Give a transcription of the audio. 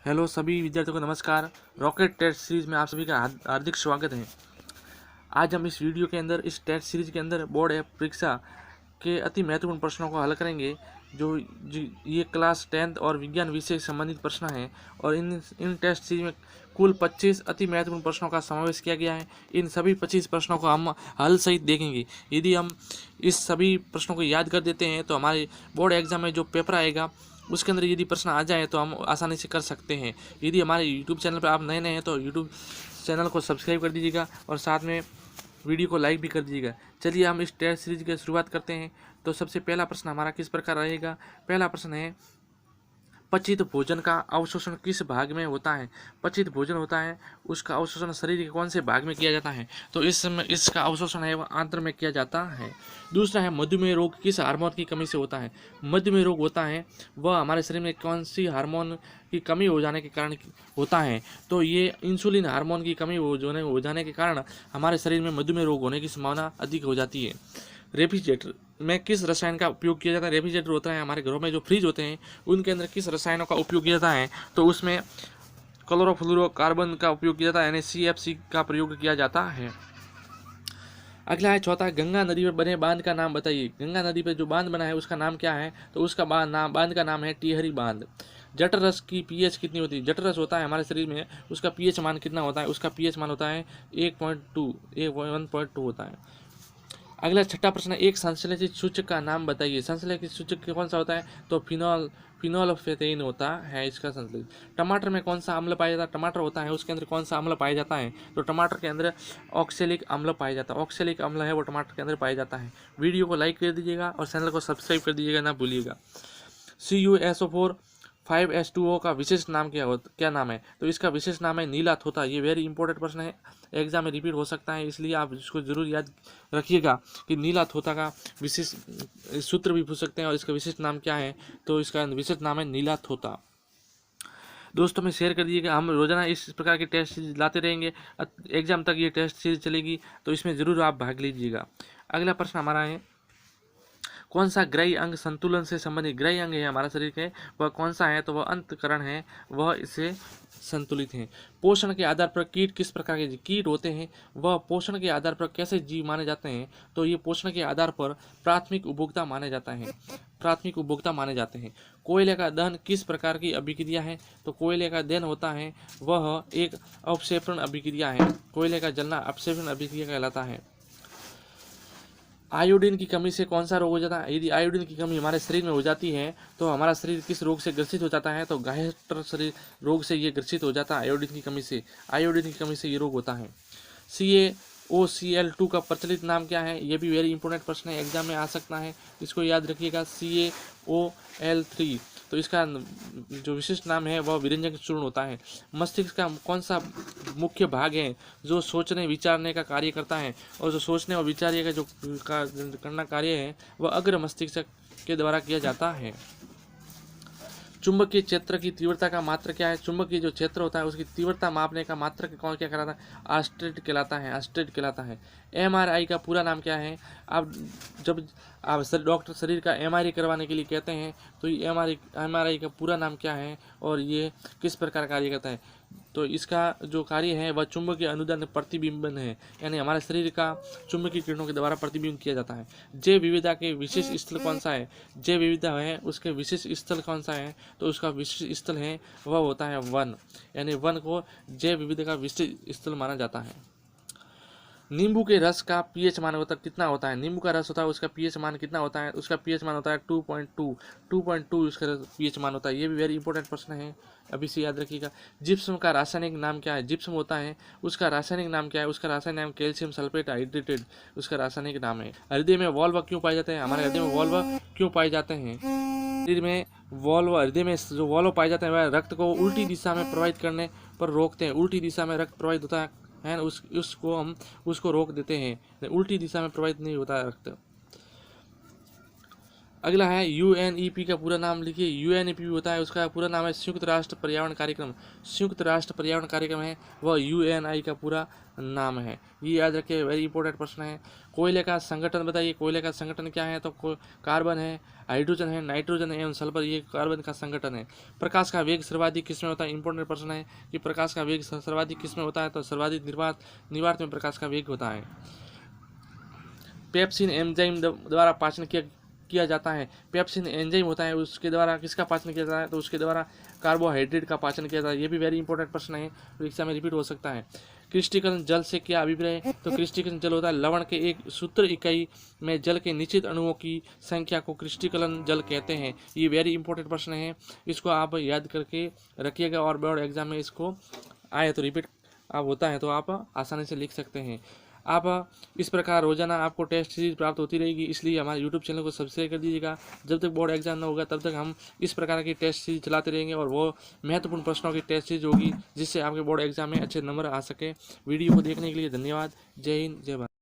Hello सभी विद्यार्थियों को नमस्कार। रॉकेट टेस्ट सीरीज में आप सभी का हार्दिक स्वागत है। आज हम इस वीडियो के अंदर इस टेस्ट सीरीज के अंदर बोर्ड परीक्षा के अति महत्वपूर्ण प्रश्नों को हल करेंगे। ये क्लास 10th और विज्ञान विषय से संबंधित प्रश्न हैं और इन टेस्ट सीरीज में कुल 25 अति महत्वपूर्ण प्रश्नों का समावेश किया गया है। इन सभी 25 प्रश्नों को हम हल सहित देखेंगे। यदि हम इस सभी प्रश्नों को याद कर देते हैं तो हमारे बोर्ड एग्जाम में जो पेपर आएगा उसके अंदर यदि प्रश्न आ जाए तो हम आसानी से कर सकते हैं। यदि हमारे यूट्यूब चैनल पर आप नए हैं तो यूट्यूब चैनल को सब्सक्राइब कर दीजिएगा और साथ में वीडियो को लाइक भी कर दीजिएगा। चलिए हम इस टेस्ट सीरीज की शुरुआत करते हैं। तो सबसे पहला प्रश्न हमारा किस प्रकार रहेगा। पहला प्रश्न है, पचित भोजन का अवशोषण किस भाग में होता है। पचित भोजन होता है उसका अवशोषण शरीर के कौन से भाग में किया जाता है, तो इसका अवशोषण है वह आंत्र में किया जाता है। दूसरा है, मधुमेह रोग किस हार्मोन की कमी से होता है। मधुमेह रोग होता है वह हमारे शरीर में कौन सी हार्मोन की कमी हो जाने के कारण होता है, तो ये इंसुलिन हार्मोन की कमी हो जाने के कारण हमारे शरीर में मधुमेह रोग होने की संभावना अधिक हो जाती है। रेफ्रिजरेटर में किस रसायन का उपयोग किया जाता है। रेफ्रिजरेटर होता है हमारे घरों में जो फ्रिज होते हैं उनके अंदर किस रसायनों का उपयोग किया जाता है, तो उसमें क्लोरोफ्लोरोकार्बन का उपयोग किया जाता है, यानी CFC का प्रयोग किया जाता है। अगला है चौथा, गंगा नदी पर बने बांध का नाम बताइए। गंगा नदी पर जो बांध बना है उसका नाम क्या है, तो उसका बांध का नाम है टिहरी बांध। जठर रस की pH कितनी होती है। जठर रस होता है हमारे शरीर में, उसका pH मान कितना होता है, उसका pH मान होता है 1.2 होता है। अगला छठा प्रश्न है, एक संश्लेषित सूचक का नाम बताइए। संश्लेषित सूचक कौन सा होता है, तो फिनोल्फेथेन होता है इसका संश्लेषित। टमाटर में कौन सा अम्ल पाया जाता है। टमाटर होता है उसके अंदर कौन सा अम्ल पाया जाता है, तो टमाटर के अंदर ऑक्सैलिक अम्ल पाया जाता है। ऑक्सैलिक अम्ल है वो टमाटर के अंदर पाया जाता है। वीडियो को लाइक कर दीजिएगा और चैनल को सब्सक्राइब कर दीजिएगा, ना भूलिएगा। CuSO4 5H2O का विशेष नाम क्या नाम है, तो इसका विशेष नाम है नीला थोथा। ये वेरी इंपॉर्टेंट प्रश्न है, एग्जाम में रिपीट हो सकता है, इसलिए आप इसको जरूर याद रखिएगा कि नीला थोथा का विशेष सूत्र भी पूछ सकते हैं और इसका विशेष नाम क्या है, तो इसका विशेष नाम है नीला थोथा। दोस्तों में शेयर कर दीजिएगा। हम रोजाना इस प्रकार की टेस्ट सीरीज लाते रहेंगे, एग्जाम तक ये टेस्ट सीरीज चलेगी, तो इसमें जरूर आप भाग लीजिएगा। अगला प्रश्न हमारा है, कौन सा ग्राही अंग संतुलन से संबंधित। ग्राही अंग है हमारा शरीर के, वह कौन सा है, तो वह अंतःकरण है, वह इससे संतुलित है। पोषण के आधार पर कीट किस प्रकार के कीट होते हैं, वह पोषण के आधार पर कैसे जीव माने जाते हैं, तो ये पोषण के आधार पर प्राथमिक उपभोक्ता माने जाते हैं। कोयले का दहन किस प्रकार की अभिक्रिया है, तो कोयले का दहन होता है वह एक अपक्षेपण अभिक्रिया है। कोयले का जलना अपक्षेपण अभिक्रिया कहलाता है। आयोडीन की कमी से कौन सा रोग हो जाता है। यदि आयोडीन की कमी हमारे शरीर में हो जाती है तो हमारा शरीर किस रोग से ग्रसित हो जाता है, तो गायस्टर शरीर रोग से ये ग्रसित हो जाता है। आयोडीन की कमी से ये रोग होता है। CaOCl2 का प्रचलित नाम क्या है, ये भी वेरी इंपॉर्टेंट प्रश्न है, एग्जाम में आ सकता है, इसको याद रखिएगा। CaOL3, तो इसका जो विशिष्ट नाम है वह विरंजक चूर्ण होता है। मस्तिष्क का कौन सा मुख्य भाग है जो सोचने विचारने का कार्य करता है, और जो सोचने और विचारने का जो करना कार्य है वह अग्र मस्तिष्क के द्वारा किया जाता है। चुंबकीय क्षेत्र की तीव्रता का मात्रक क्या है। चुंबकीय जो क्षेत्र होता है उसकी तीव्रता मापने का मात्रक कौन क्या कहलाता है, ऑस्टेड कहलाता है। MRI का पूरा नाम क्या है। आप जब आप डॉक्टर शरीर का MRI करवाने के लिए कहते हैं तो ये MRI का पूरा नाम क्या है और ये किस प्रकार कार्य करता है, तो इसका जो कार्य है वह चुंबकीय अनुदैर्ध्य प्रतिबिंबन है, यानी हमारे शरीर का चुंबकीय किरणों के द्वारा प्रतिबिंब किया जाता है। जैव विविधता के विशेष स्थल कौन सा है। जैव विविधता है उसके विशेष स्थल कौन सा है, तो उसका विशेष स्थल है वह होता है वन, यानी वन को जैव विविधता का विशेष स्थल माना जाता है। नींबू के रस का pH मान कितना होता है। नींबू का रस होता है उसका pH मान कितना होता है, उसका pH मान होता है 2.2 उसका pH मान होता है। ये भी वेरी इंपॉर्टेंट प्रश्न है, अभी से याद रखिएगा। जिप्सम का रासायनिक नाम क्या है। जिप्सम होता है उसका रासायनिक नाम क्या है, उसका रासायनिक नाम कैल्शियम सल्फेट हाइड्रेटेड उसका रासायनिक नाम है। हृदय में वॉल्व क्यों पाए जाते हैं। हमारे हृदय में वॉल्व क्यों पाए जाते हैं। शरीर में हृदय में जो वॉल्व पाए जाते हैं वह रक्त को उल्टी दिशा में प्रवाहित करने पर रोकते हैं। उल्टी दिशा में रक्त प्रवाहित होता है उसको हम उसको रोक देते हैं, उल्टी दिशा में प्रवाहित नहीं होता रक्त। अगला है यूएनईपी का पूरा नाम लिखिए। यूएनईपी होता है, उसका पूरा नाम है संयुक्त राष्ट्र पर्यावरण कार्यक्रम। संयुक्त राष्ट्र पर्यावरण कार्यक्रम है वह यूएनआई का पूरा नाम है। ये याद रखिए, वेरी इंपॉर्टेंट प्रश्न है। कोयले का संगठन बताइए, कोयले का संगठन क्या है? तो कार्बन है, हाइड्रोजन है, नाइट्रोजन है एवं सल्फर, ये कार्बन का संगठन है। प्रकाश का वेग सर्वाधिक किसमें होता है? इंपॉर्टेंट प्रश्न है कि प्रकाश का वेग सर्वाधिक किसमें होता है? तो सर्वाधिक निर्वात में प्रकाश का वेग होता है। पेप्सिन एंजाइम द्वारा पाचन किया जाता है। पेप्सिन एंजाइम होता है, उसके द्वारा किसका पाचन किया जाता है? तो उसके द्वारा कार्बोहाइड्रेट का पाचन किया जाता है। ये भी वेरी इंपॉर्टेंट प्रश्न है, परीक्षा में रिपीट हो सकता है। क्रिस्टलीकरण जल से क्या अभिप्राय है? तो क्रिस्टलीकरण जल होता है लवण के एक सूत्र इकाई में जल के निश्चित अणुओं की संख्या को क्रिस्टलीकरण जल कहते हैं। ये वेरी इंपॉर्टेंट प्रश्न है, इसको आप याद करके रखिएगा और बोर्ड एग्जाम में इसको आए तो रिपीट आप होता है तो आप आसानी से लिख सकते हैं। आप इस प्रकार रोजाना आपको टेस्ट सीरीज प्राप्त होती रहेगी, इसलिए हमारे यूट्यूब चैनल को सब्सक्राइब कर दीजिएगा। जब तक बोर्ड एग्जाम ना होगा तब तक हम इस प्रकार की टेस्ट सीरीज चलाते रहेंगे और वो महत्वपूर्ण प्रश्नों की टेस्ट सीरीज होगी जिससे आपके बोर्ड एग्जाम में अच्छे नंबर आ सके। वीडियो को देखने के लिए धन्यवाद। जय हिंद, जय भारत।